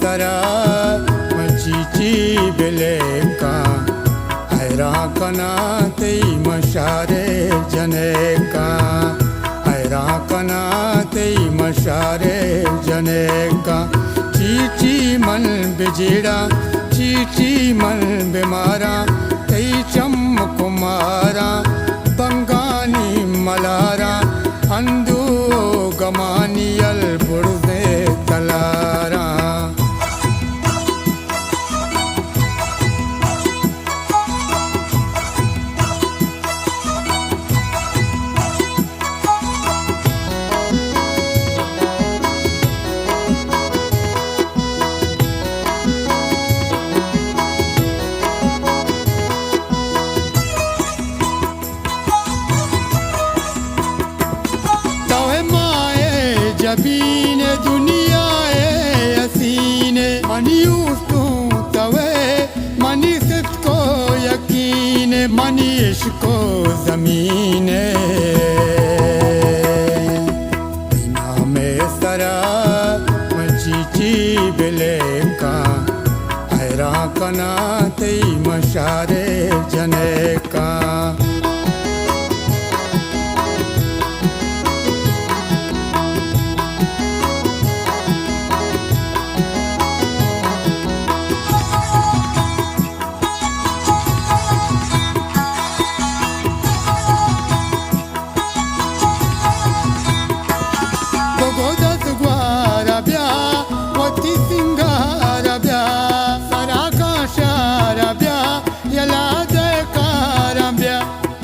सरा मचीची बिलेका हैरा कना तेई मशारे जने का हैरा कना तेई मशारे जने का चीची मन बिजेड़ा चीची मन बीमारा तेई चम कुमारा बंगानी मलारा अंदू गमानियल बुर्दे तलारा जबीन दुनिया हसीने मनी तू तवे मनी सिद्ध को यकीन मनी इश्को जमीने में सरा मचीची बिलेका हैरा कना तेई मशारे जने का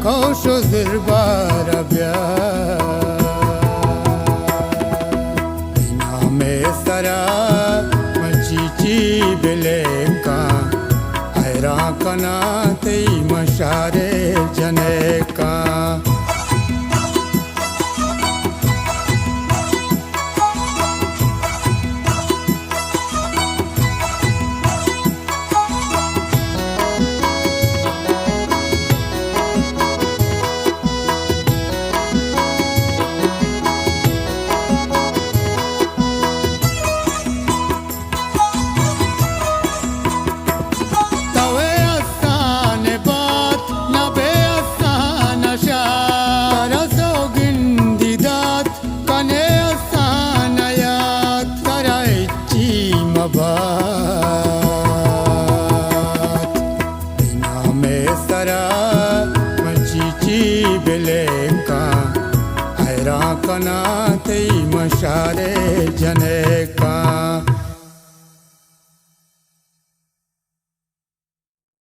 Koşu zirbarabya Name sara machichi bileka Hayra kana tei mashare jane ka मचीची बिलेका हैरा कना तेई मशारे जने का